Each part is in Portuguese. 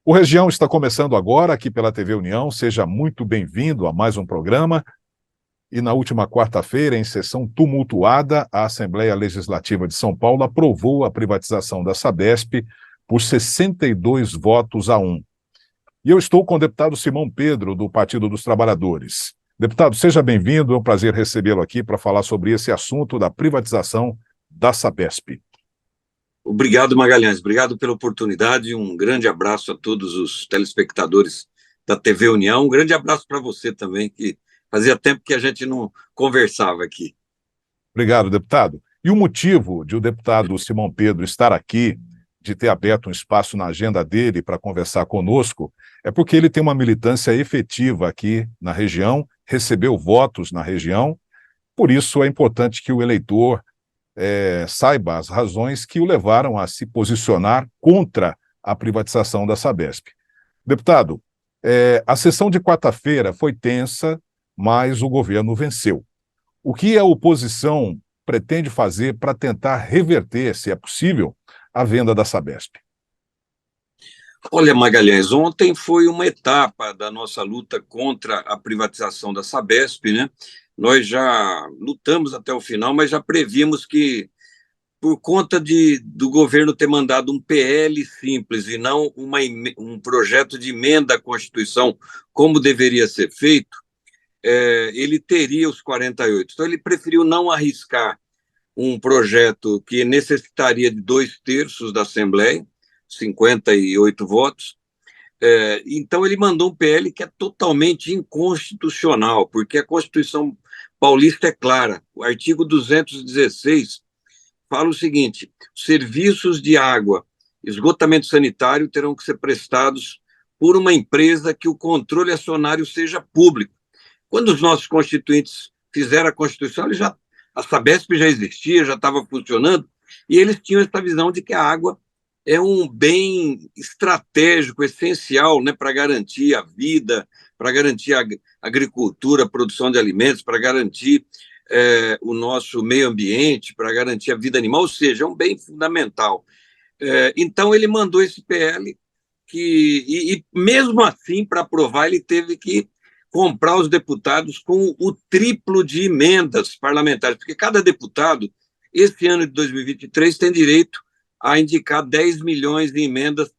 O Região está começando agora aqui pela TV União. Seja muito bem-vindo a mais um programa. E na última quarta-feira, em sessão tumultuada, a Assembleia Legislativa de São Paulo aprovou a privatização da Sabesp por 62 votos a 1. E eu estou com o deputado Simão Pedro, do Partido dos Trabalhadores. Deputado, seja bem-vindo. É um prazer recebê-lo aqui para falar sobre esse assunto da privatização da Sabesp. Obrigado, Magalhães. Obrigado pela oportunidade. Um grande abraço a todos os telespectadores da TV União. Um grande abraço para você também, que fazia tempo que a gente não conversava aqui. Obrigado, deputado. E o motivo de o deputado Simão Pedro estar aqui, de ter aberto um espaço na agenda dele para conversar conosco, é porque ele tem uma militância efetiva aqui na região, recebeu votos na região, por isso é importante que o eleitor saiba as razões que o levaram a se posicionar contra a privatização da Sabesp. Deputado, a sessão de quarta-feira foi tensa, mas o governo venceu. O que a oposição pretende fazer para tentar reverter, se é possível, a venda da Sabesp? Olha, Magalhães, ontem foi uma etapa da nossa luta contra a privatização da Sabesp, né? Nós já lutamos até o final, mas já prevíamos que, por conta do governo ter mandado um PL simples e não um projeto de emenda à Constituição, como deveria ser feito, ele teria os 48. Então, ele preferiu não arriscar um projeto que necessitaria de 2/3 da Assembleia, 58 votos. Então, ele mandou um PL que é totalmente inconstitucional, porque a Constituição paulista é clara. O artigo 216 fala o seguinte: serviços de água, esgotamento sanitário terão que ser prestados por uma empresa que o controle acionário seja público. Quando os nossos constituintes fizeram a Constituição, a Sabesp já existia, já estava funcionando, e eles tinham essa visão de que a água é um bem estratégico, essencial, né, para garantir a vida, para garantir a agricultura, a produção de alimentos, para garantir o nosso meio ambiente, para garantir a vida animal, ou seja, é um bem fundamental. Então, ele mandou esse PL, e mesmo assim, para aprovar, ele teve que comprar os deputados com o triplo de emendas parlamentares, porque cada deputado, esse ano de 2023, tem direito a indicar 10 milhões de emendas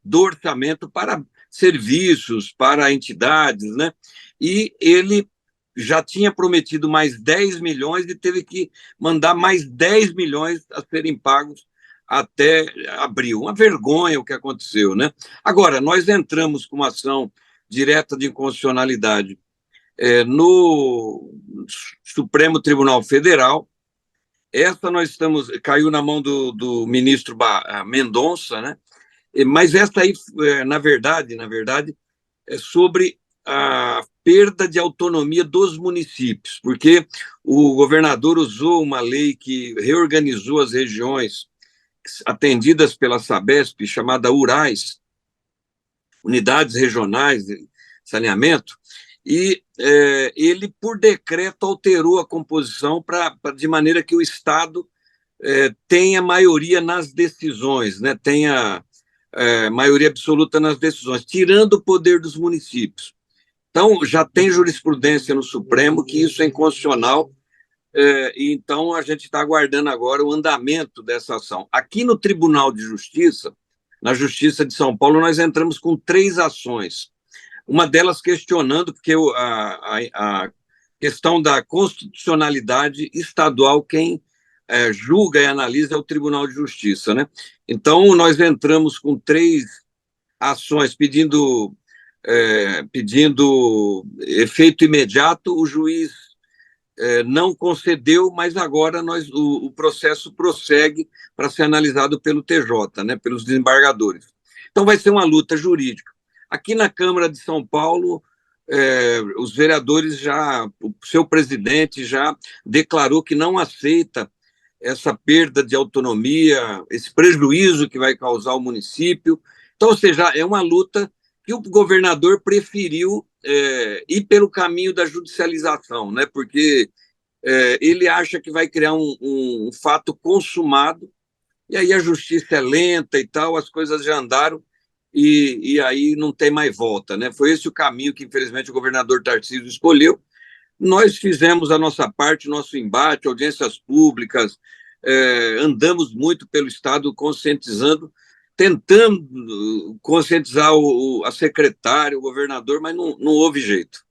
do orçamento para serviços, para entidades, né? E ele já tinha prometido mais 10 milhões e teve que mandar mais 10 milhões a serem pagos até abril. Uma vergonha o que aconteceu, né? Agora, nós entramos com uma ação direta de inconstitucionalidade no Supremo Tribunal Federal. Essa caiu na mão do ministro Mendonça, né? Mas essa aí, na verdade, é sobre a perda de autonomia dos municípios, porque o governador usou uma lei que reorganizou as regiões atendidas pela Sabesp, chamada URAS, Unidades Regionais de Saneamento, e ele, por decreto, alterou a composição de maneira que o Estado tenha maioria nas decisões, né? Tenha maioria absoluta nas decisões, tirando o poder dos municípios. Então, já tem jurisprudência no Supremo que isso é inconstitucional, e então a gente está aguardando agora o andamento dessa ação. Aqui no Tribunal de Justiça, na Justiça de São Paulo, nós entramos com 3 ações. Uma delas questionando, porque a questão da constitucionalidade estadual, quem julga e analisa é o Tribunal de Justiça, né? Então, nós entramos com 3 ações pedindo efeito imediato. O juiz não concedeu, mas agora o processo prossegue para ser analisado pelo TJ, né, pelos desembargadores. Então, vai ser uma luta jurídica. Aqui na Câmara de São Paulo, os vereadores o seu presidente já declarou que não aceita essa perda de autonomia, esse prejuízo que vai causar ao município. Então, ou seja, é uma luta que o governador preferiu ir pelo caminho da judicialização, né? Porque ele acha que vai criar um fato consumado, e aí a justiça é lenta e tal, as coisas já andaram, e aí não tem mais volta, né? Foi esse o caminho que, infelizmente, o governador Tarcísio escolheu. Nós fizemos a nossa parte, nosso embate, audiências públicas, andamos muito pelo Estado conscientizando, tentando conscientizar a secretária, o governador, mas não houve jeito.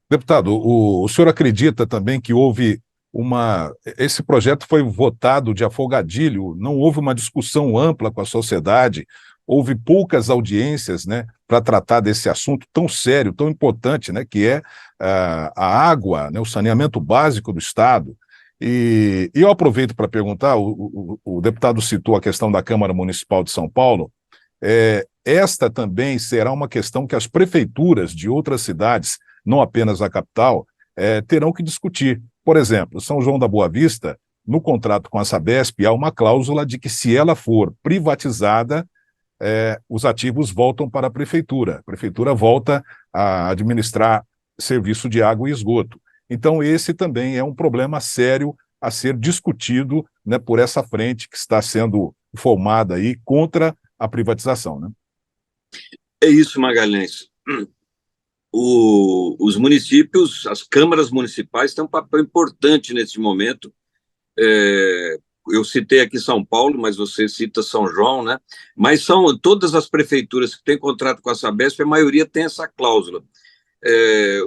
Deputado, o senhor acredita também que houve uma. Esse projeto foi votado de afogadilho, não houve uma discussão ampla com a sociedade, houve poucas audiências, né, para tratar desse assunto tão sério, tão importante, né, que é a água, né, o saneamento básico do Estado. E eu aproveito para perguntar: o deputado citou a questão da Câmara Municipal de São Paulo. Esta também será uma questão que as prefeituras de outras cidades, não apenas a capital, terão que discutir. Por exemplo, São João da Boa Vista, no contrato com a Sabesp, há uma cláusula de que, se ela for privatizada, os ativos voltam para a prefeitura volta a administrar serviço de água e esgoto. Então, esse também é um problema sério a ser discutido, né, por essa frente que está sendo formada aí contra a privatização, né? É isso, Magalhães. Os municípios, as câmaras municipais têm um papel importante nesse momento. Eu citei aqui São Paulo, mas você cita São João, né? Mas são todas as prefeituras que têm contrato com a Sabesp, a maioria tem essa cláusula.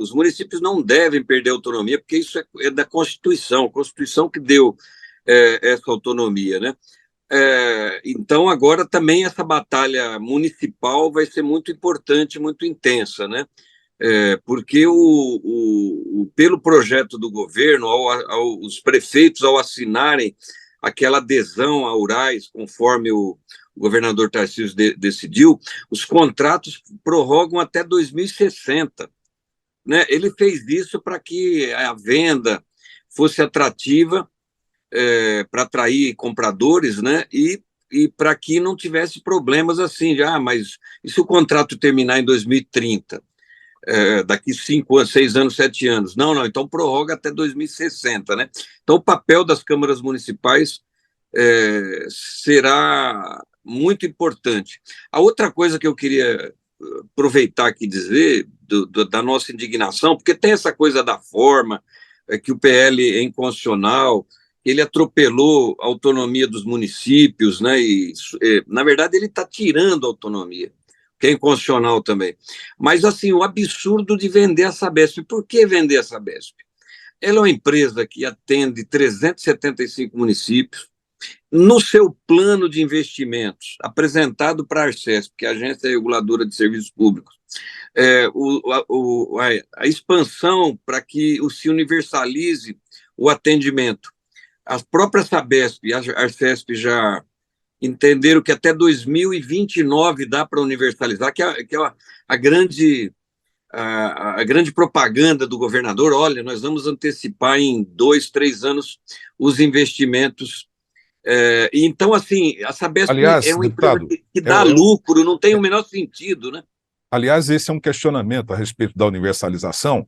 Os municípios não devem perder autonomia, porque isso é da Constituição, a Constituição que deu essa autonomia, né? Então, agora também essa batalha municipal vai ser muito importante, muito intensa, né? Porque pelo projeto do governo, os prefeitos, ao assinarem aquela adesão à Urais, conforme o governador Tarcísio decidiu, os contratos prorrogam até 2060. Né? Ele fez isso para que a venda fosse atrativa, para atrair compradores, né? E para que não tivesse problemas assim, mas e se o contrato terminar em 2030? Daqui 5 anos, 6 anos, 7 anos. Não, então prorroga até 2060, né? Então, o papel das câmaras municipais será muito importante. A outra coisa que eu queria aproveitar aqui e dizer da nossa indignação, porque tem essa coisa da forma, que o PL é inconstitucional, ele atropelou a autonomia dos municípios, né? E, na verdade, ele está tirando a autonomia, que é inconstitucional também. Mas, assim, o absurdo de vender a Sabesp. Por que vender a Sabesp? Ela é uma empresa que atende 375 municípios. No seu plano de investimentos, apresentado para a Arcesp, que é a Agência Reguladora de Serviços Públicos, a expansão para que se universalize o atendimento. As próprias Sabesp e a Arcesp já entenderam que até 2029 dá para universalizar, que é a grande propaganda do governador. Olha, nós vamos antecipar em 2, 3 anos os investimentos. Então, assim, a Sabesp Aliás, é uma empresa deputado, que dá lucro, não tem é, o menor sentido, né? aliás, esse é um questionamento a respeito da universalização.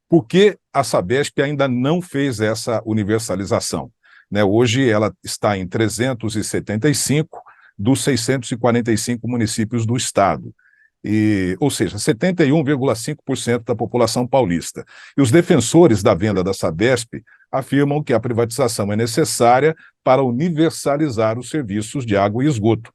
Por que a Sabesp ainda não fez essa universalização? Né, hoje ela está em 375 dos 645 municípios do estado, ou seja, 71,5% da população paulista. E os defensores da venda da Sabesp afirmam que a privatização é necessária para universalizar os serviços de água e esgoto.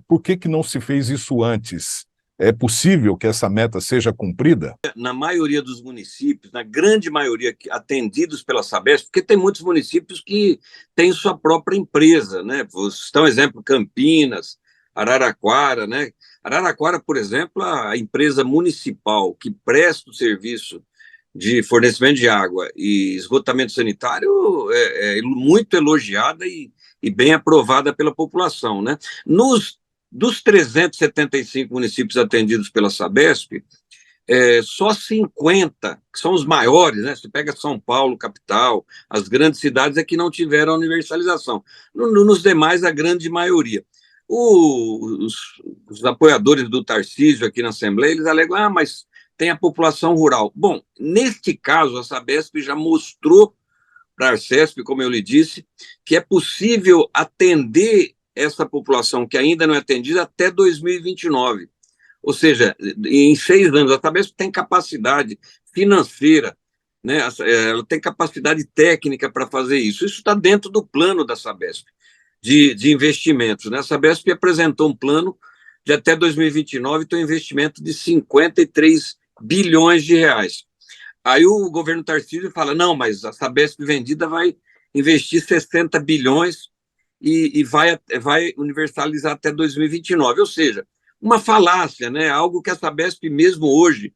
Por que não se fez isso antes? É possível que essa meta seja cumprida? Na maioria dos municípios, na grande maioria atendidos pela Sabesp, porque tem muitos municípios que têm sua própria empresa, né? Vou citar um exemplo: Campinas, Araraquara, né? Araraquara, por exemplo, a empresa municipal que presta o serviço de fornecimento de água e esgotamento sanitário é muito elogiada e bem aprovada pela população, né? Dos 375 municípios atendidos pela Sabesp, só 50, que são os maiores, né? Você pega São Paulo, capital, as grandes cidades, é que não tiveram a universalização. Nos demais, a grande maioria. Os apoiadores do Tarcísio aqui na Assembleia, eles alegam, mas tem a população rural. Bom, neste caso, a Sabesp já mostrou para a Arcesp, como eu lhe disse, que é possível atender essa população que ainda não é atendida até 2029. Ou seja, em 6 anos, a Sabesp tem capacidade financeira, né? Ela tem capacidade técnica para fazer isso. Isso está dentro do plano da Sabesp, de investimentos, né? A Sabesp apresentou um plano de até 2029 ter um investimento de 53 bilhões de reais. Aí o governo Tarcísio fala, não, mas a Sabesp vendida vai investir 60 bilhões e vai universalizar até 2029. Ou seja, uma falácia, né? Algo que a Sabesp mesmo hoje,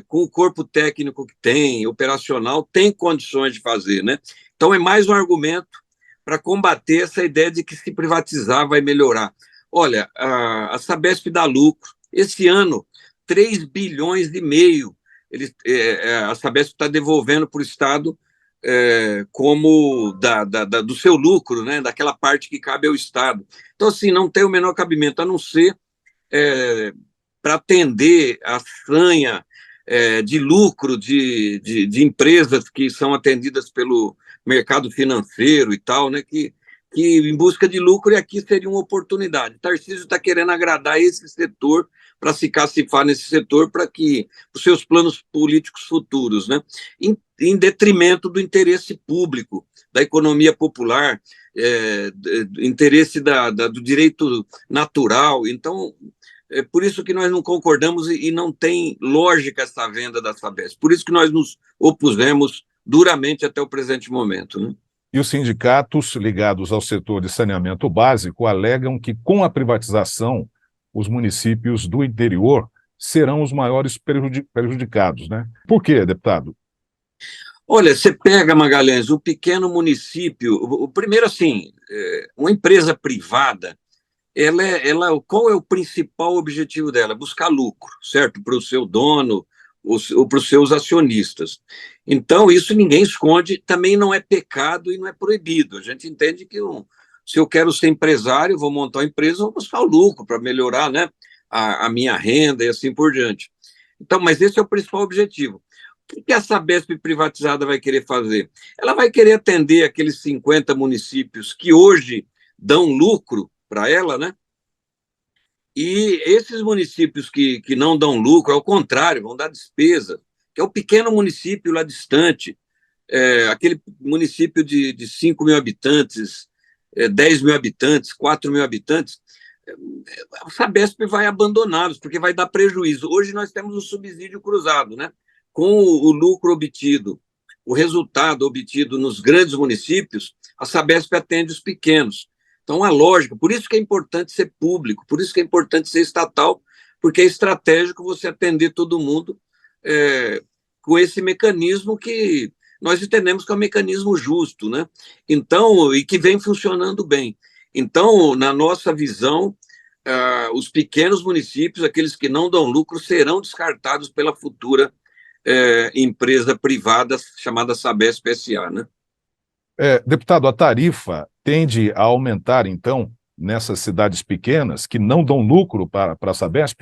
com o corpo técnico que tem, operacional, tem condições de fazer, né? Então é mais um argumento para combater essa ideia de que se privatizar vai melhorar. Olha, a Sabesp dá lucro. Esse ano, 3 bilhões e meio a Sabesp está devolvendo para o Estado como do seu lucro, né, daquela parte que cabe ao Estado. Então, assim, não tem o menor cabimento, a não ser para atender a sanha de lucro de empresas que são atendidas pelo mercado financeiro e tal, né, que em busca de lucro, e aqui seria uma oportunidade. Tarcísio está querendo agradar esse setor para se cacifar nesse setor para que os seus planos políticos futuros, né, em detrimento do interesse público, da economia popular, interesse do direito natural. Então, é por isso que nós não concordamos e não tem lógica essa venda da Sabesp. Por isso que nós nos opusemos duramente até o presente momento, né? E os sindicatos ligados ao setor de saneamento básico alegam que, com a privatização, os municípios do interior serão os maiores prejudicados, né? Por quê, deputado? Olha, você pega, Magalhães, o pequeno município, primeiro assim, uma empresa privada, qual é o principal objetivo dela? Buscar lucro, certo? Para o seu dono ou para os seus acionistas. Então, isso ninguém esconde, também não é pecado e não é proibido. A gente entende que se eu quero ser empresário, vou montar uma empresa, vou buscar o lucro para melhorar, né, a minha renda e assim por diante. Então, mas esse é o principal objetivo. O que a Sabesp privatizada vai querer fazer? Ela vai querer atender aqueles 50 municípios que hoje dão lucro para ela, né? E esses municípios que não dão lucro, ao contrário, vão dar despesa, que é o pequeno município lá distante, aquele município de 5 mil habitantes, 10 mil habitantes, 4 mil habitantes, a Sabesp vai abandoná-los, porque vai dar prejuízo. Hoje nós temos o subsídio cruzado, né? Com o lucro obtido, o resultado obtido nos grandes municípios, a Sabesp atende os pequenos. Então, a lógica, por isso que é importante ser público, por isso que é importante ser estatal, porque é estratégico você atender todo mundo com esse mecanismo que nós entendemos que é um mecanismo justo, né? Então, e que vem funcionando bem. Então, na nossa visão, os pequenos municípios, aqueles que não dão lucro, serão descartados pela futura empresa privada chamada Sabesp S.A., né? Deputado, a tarifa tende a aumentar, então, nessas cidades pequenas que não dão lucro para a Sabesp?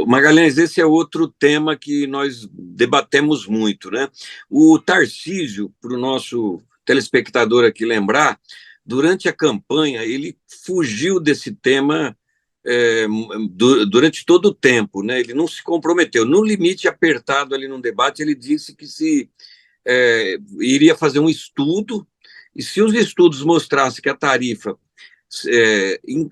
Magalhães, esse é outro tema que nós debatemos muito, né? O Tarcísio, para o nosso telespectador aqui lembrar, durante a campanha, ele fugiu desse tema durante todo o tempo, né? Ele não se comprometeu. No limite apertado ali no debate, ele disse que iria fazer um estudo, e se os estudos mostrassem que a tarifa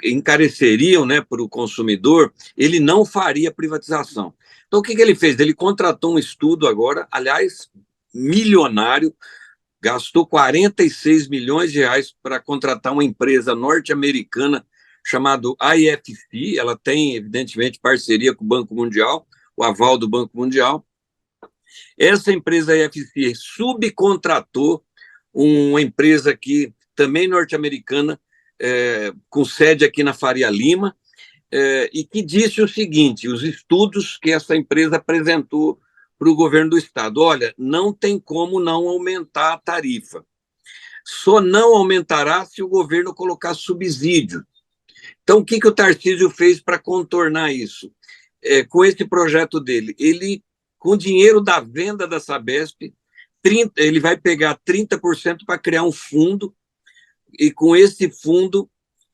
encareceriam, né, para o consumidor, ele não faria privatização. Então, o que ele fez? Ele contratou um estudo agora, aliás, milionário, gastou 46 milhões de reais para contratar uma empresa norte-americana chamada IFC. Ela tem, evidentemente, parceria com o Banco Mundial, o aval do Banco Mundial. Essa empresa IFC subcontratou uma empresa aqui, também norte-americana, com sede aqui na Faria Lima, e que disse o seguinte: os estudos que essa empresa apresentou para o governo do estado, olha, não tem como não aumentar a tarifa, só não aumentará se o governo colocar subsídio. Então, o que o Tarcísio fez para contornar isso? Com esse projeto dele, ele, com o dinheiro da venda da Sabesp, ele vai pegar 30% para criar um fundo e com esse fundo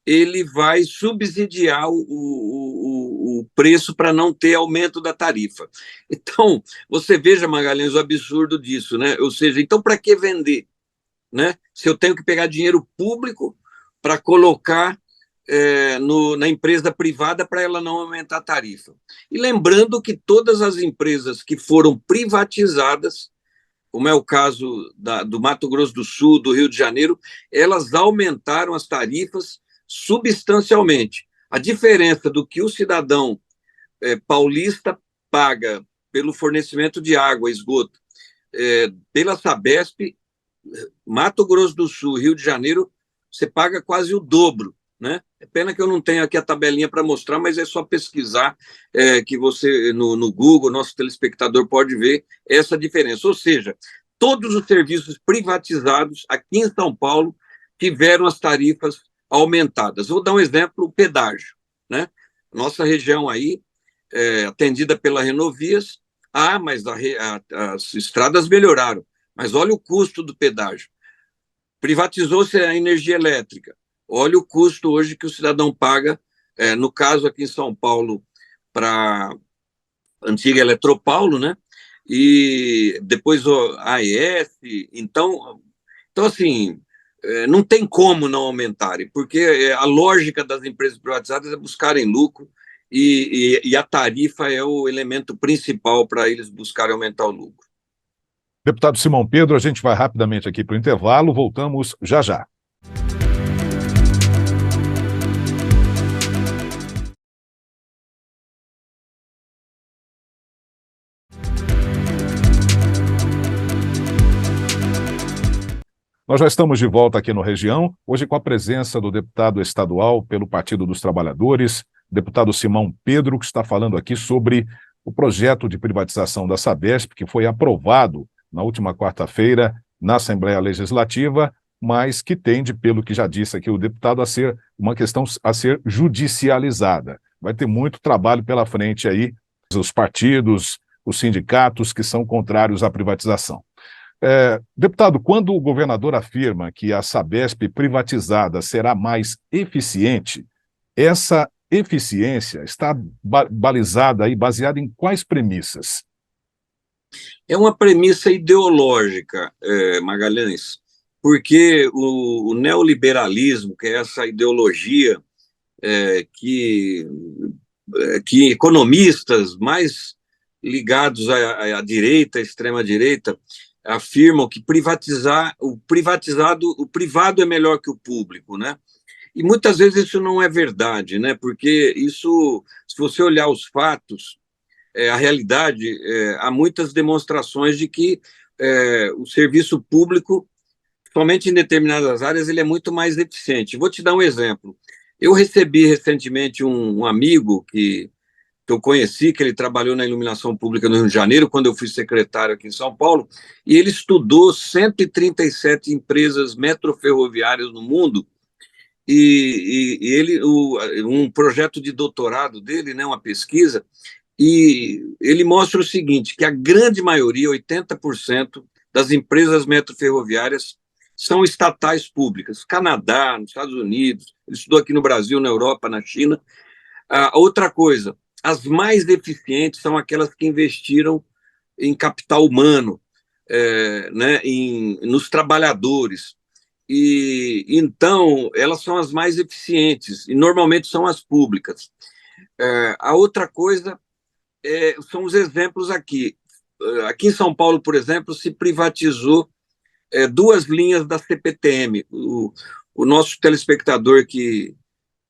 ele vai subsidiar o preço para não ter aumento da tarifa. Então, você veja, Magalhães, o absurdo disso, né? Ou seja, então para que vender, né? Se eu tenho que pegar dinheiro público para colocar na empresa privada para ela não aumentar a tarifa. E lembrando que todas as empresas que foram privatizadas, como é o caso do Mato Grosso do Sul, do Rio de Janeiro, elas aumentaram as tarifas substancialmente. A diferença do que o cidadão paulista paga pelo fornecimento de água, esgoto, pela Sabesp, Mato Grosso do Sul, Rio de Janeiro, você paga quase o dobro, né? É pena que eu não tenho aqui a tabelinha para mostrar, mas é só pesquisar que você, no Google, nosso telespectador pode ver essa diferença. Ou seja, todos os serviços privatizados aqui em São Paulo tiveram as tarifas aumentadas. Vou dar um exemplo, o pedágio, né? Nossa região aí, atendida pela Renovias, mas as estradas melhoraram. Mas olha o custo do pedágio. Privatizou-se a energia elétrica. Olha o custo hoje que o cidadão paga, no caso aqui em São Paulo, para a antiga Eletropaulo, né? E depois o AES. Então assim, não tem como não aumentarem, porque a lógica das empresas privatizadas é buscarem lucro e a tarifa é o elemento principal para eles buscarem aumentar o lucro. Deputado Simão Pedro, a gente vai rapidamente aqui para o intervalo, voltamos já já. Nós já estamos de volta aqui no Região, hoje com a presença do deputado estadual pelo Partido dos Trabalhadores, deputado Simão Pedro, que está falando aqui sobre o projeto de privatização da Sabesp, que foi aprovado na última quarta-feira na Assembleia Legislativa, mas que tende, pelo que já disse aqui o deputado, a ser uma questão a ser judicializada. Vai ter muito trabalho pela frente aí, os partidos, os sindicatos que são contrários à privatização. Deputado, quando o governador afirma que a Sabesp privatizada será mais eficiente, essa eficiência está balizada aí, baseada em quais premissas? É uma premissa ideológica, Magalhães, porque o neoliberalismo, que é essa ideologia que economistas mais ligados à direita, à extrema-direita, afirmam que o privado é melhor que o público, né? E muitas vezes isso não é verdade, né? Porque isso, se você olhar os fatos, a realidade, há muitas demonstrações de que o serviço público, somente em determinadas áreas, ele é muito mais eficiente. Vou te dar um exemplo. Eu recebi recentemente um amigo que eu conheci, que ele trabalhou na iluminação pública no Rio de Janeiro, quando eu fui secretário aqui em São Paulo, e ele estudou 137 empresas metroferroviárias no mundo, e um projeto de doutorado dele, né, uma pesquisa, e ele mostra o seguinte, que a grande maioria, 80% das empresas metroferroviárias são estatais públicas, Canadá, nos Estados Unidos, ele estudou aqui no Brasil, na Europa, na China. Outra coisa, as mais eficientes são aquelas que investiram em capital humano, né, nos trabalhadores. E então elas são as mais eficientes e normalmente são as públicas. A outra coisa são os exemplos aqui. Aqui em São Paulo, por exemplo, se privatizou 2 linhas da CPTM. O nosso telespectador que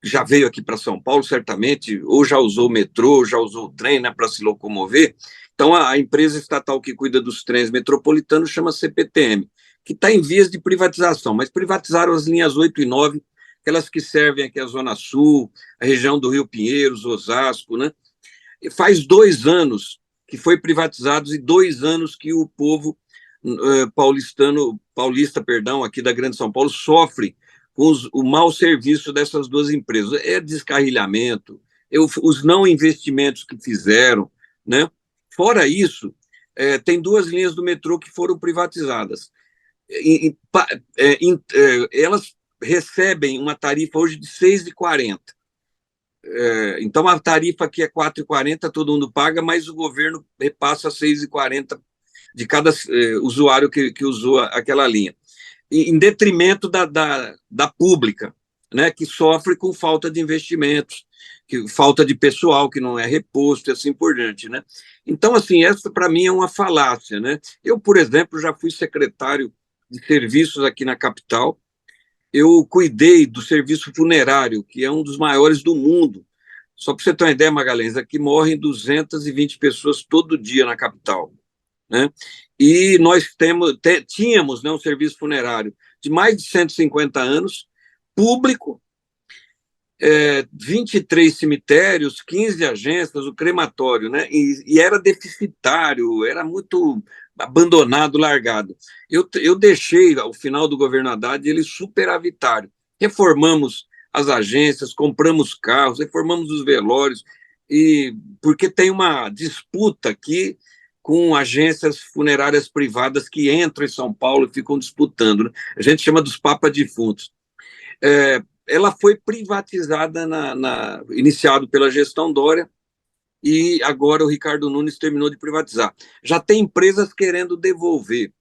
já veio aqui para São Paulo, certamente, ou já usou o metrô, ou já usou o trem, né, para se locomover. Então, a empresa estatal que cuida dos trens metropolitanos chama CPTM, que está em vias de privatização, mas privatizaram as linhas 8 e 9, aquelas que servem aqui a Zona Sul, a região do Rio Pinheiros, Osasco, né? E faz 2 anos que foi privatizado e 2 anos que o povo paulista, aqui da Grande São Paulo, sofre com o mau serviço dessas 2 empresas. É descarrilhamento, os não investimentos que fizeram, né? Fora isso, tem 2 linhas do metrô que foram privatizadas. Elas recebem uma tarifa hoje de 6,40. Então, a tarifa aqui é 4,40, todo mundo paga, mas o governo repassa 6,40 de cada usuário que usou aquela linha, em detrimento da pública, né, que sofre com falta de investimentos, falta de pessoal que não é reposto e assim por diante, né? Então, assim, essa para mim é uma falácia, né? Eu, por exemplo, já fui secretário de serviços aqui na capital. Eu cuidei do serviço funerário, que é um dos maiores do mundo. Só para você ter uma ideia, Magalhães, aqui morrem 220 pessoas todo dia na capital, né? E nós tínhamos, né, um serviço funerário de mais de 150 anos, público, 23 cemitérios, 15 agências, o crematório, né? E era deficitário, era muito abandonado, largado. Eu deixei, ao final do governo Haddad, ele superavitário. Reformamos as agências, compramos carros, reformamos os velórios, e porque tem uma disputa aqui com agências funerárias privadas que entram em São Paulo e ficam disputando, né? A gente chama dos papas defuntos. Ela foi privatizada, iniciado pela gestão Dória, e agora o Ricardo Nunes terminou de privatizar. Já tem empresas querendo devolver,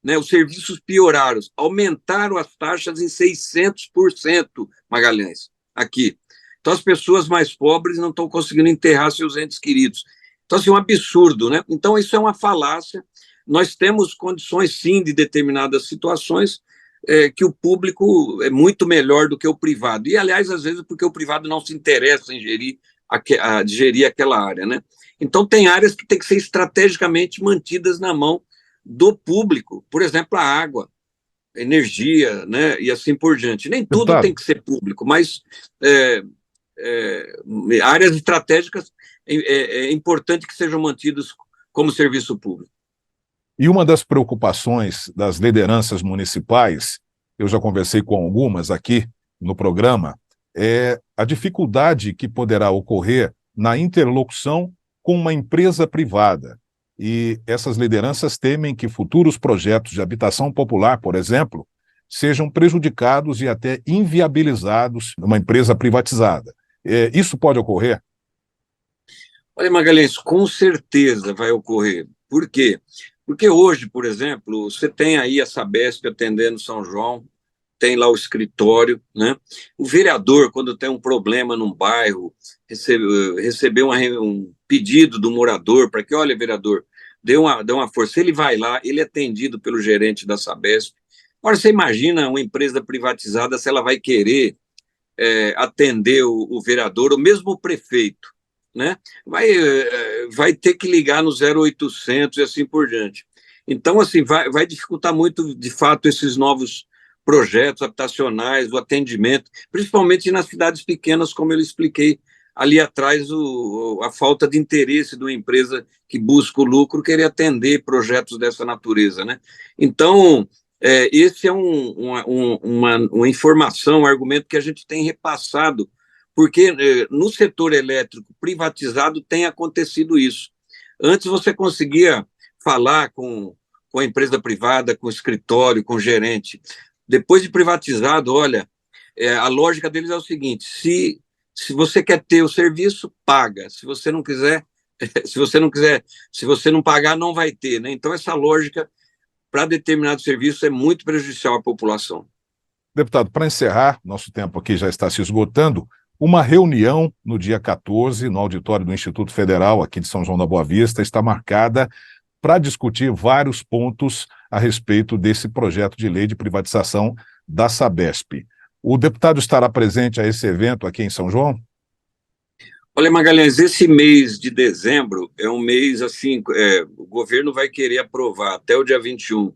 né? Os serviços pioraram, aumentaram as taxas em 600%, Magalhães, aqui. Então, as pessoas mais pobres não estão conseguindo enterrar seus entes queridos. Então, assim, um absurdo, né? Então, isso é uma falácia. Nós temos condições, sim, de determinadas situações, que o público é muito melhor do que o privado. E, aliás, às vezes, porque o privado não se interessa em gerir aquela área, né? Então, tem áreas que têm que ser estrategicamente mantidas na mão do público. Por exemplo, a água, a energia, né? E assim por diante. Nem tudo Deputado, tem que ser público, mas áreas estratégicas é importante que sejam mantidas como serviço público. e uma das preocupações das lideranças municipais, eu já conversei com algumas aqui no programa, é a dificuldade que poderá ocorrer na interlocução com uma empresa privada. E essas lideranças temem que futuros projetos de habitação popular, por exemplo, sejam prejudicados e até inviabilizados numa empresa privatizada. Isso pode ocorrer? Olha, Magalhães, com certeza vai ocorrer. Por quê? Porque hoje, por exemplo, você tem aí a Sabesp atendendo São João, tem lá o escritório, né? O vereador, quando tem um problema num bairro, recebeu um pedido do morador para que, olha, vereador, dê uma força. Ele vai lá, ele é atendido pelo gerente da Sabesp. Agora, você imagina uma empresa privatizada se ela vai querer atender o vereador, ou mesmo o prefeito, né? Vai ter que ligar no 0800 e assim por diante. Então, assim, vai dificultar muito, de fato, esses novos projetos habitacionais, o atendimento, principalmente nas cidades pequenas, como eu expliquei ali atrás, a falta de interesse de uma empresa que busca o lucro querer atender projetos dessa natureza, né? Então, esse é uma informação, um argumento que a gente tem repassado, porque no setor elétrico privatizado tem acontecido isso. Antes você conseguia falar com a empresa privada, com o escritório, com o gerente. Depois de privatizado, olha, a lógica deles é o seguinte: se você quer ter o serviço, paga. Se você não quiser, se você não pagar, não vai ter, né? Então, essa lógica para determinado serviço é muito prejudicial à população. Deputado, para encerrar, nosso tempo aqui já está se esgotando, uma reunião no dia 14, no auditório do Instituto Federal, aqui de São João da Boa Vista, está marcada para discutir vários pontos a respeito desse projeto de lei de privatização da Sabesp. O deputado estará presente a esse evento aqui em São João? Olha, Magalhães, esse mês de dezembro é um mês assim, o governo vai querer aprovar até o dia 21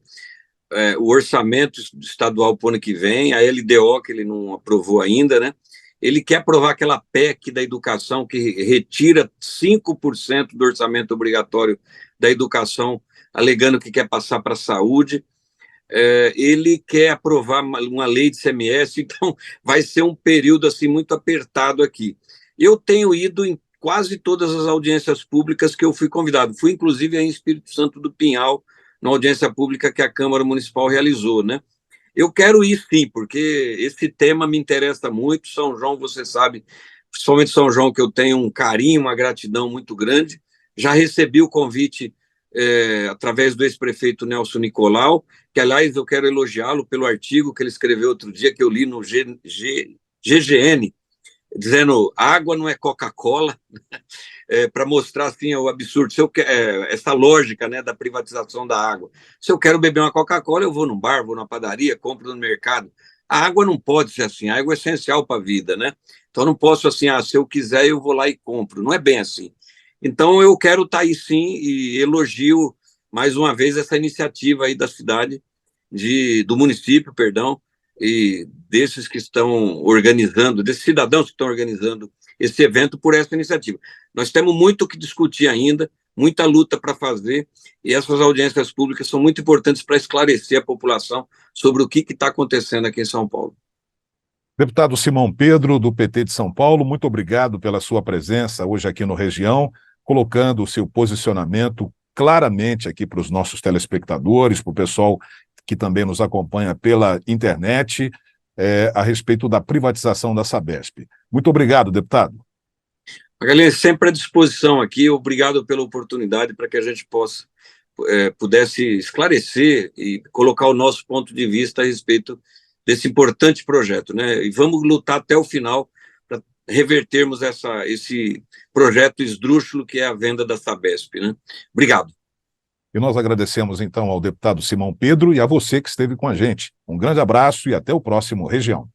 o orçamento estadual para o ano que vem, a LDO, que ele não aprovou ainda, né? Ele quer aprovar aquela PEC da educação que retira 5% do orçamento obrigatório da educação, alegando que quer passar para a saúde. Ele quer aprovar uma lei de CMS, então vai ser um período assim muito apertado aqui. Eu tenho ido em quase todas as audiências públicas que eu fui convidado. Fui, inclusive, em Espírito Santo do Pinhal, na audiência pública que a Câmara Municipal realizou, né? Eu quero ir sim, porque esse tema me interessa muito. São João, você sabe, principalmente São João, que eu tenho um carinho, uma gratidão muito grande. Já recebi o convite através do ex-prefeito Nelson Nicolau, que, aliás, eu quero elogiá-lo pelo artigo que ele escreveu outro dia, que eu li no GGN, dizendo água não é Coca-Cola, para mostrar assim o absurdo. Se eu essa lógica, né, da privatização da água. Se eu quero beber uma Coca-Cola, eu vou num bar, vou na padaria, compro no mercado. A água não pode ser assim, a água é essencial para a vida, né? Então eu não posso assim, se eu quiser eu vou lá e compro. Não é bem assim. Então eu quero estar aí sim e elogio mais uma vez essa iniciativa aí da cidade, do município, perdão, e desses que estão organizando, desses cidadãos que estão organizando esse evento por essa iniciativa. Nós temos muito o que discutir ainda, muita luta para fazer, e essas audiências públicas são muito importantes para esclarecer a população sobre o que está acontecendo aqui em São Paulo. Deputado Simão Pedro, do PT de São Paulo, muito obrigado pela sua presença hoje aqui no Região, colocando o seu posicionamento claramente aqui para os nossos telespectadores, para o pessoal que também nos acompanha pela internet, a respeito da privatização da Sabesp. Muito obrigado, deputado. Magalhães, sempre à disposição aqui, obrigado pela oportunidade para que a gente pudesse esclarecer e colocar o nosso ponto de vista a respeito desse importante projeto, né? E vamos lutar até o final para revertermos esse projeto esdrúxulo que é a venda da Sabesp, né? Obrigado. E nós agradecemos então ao deputado Simão Pedro e a você que esteve com a gente. Um grande abraço e até o próximo Região.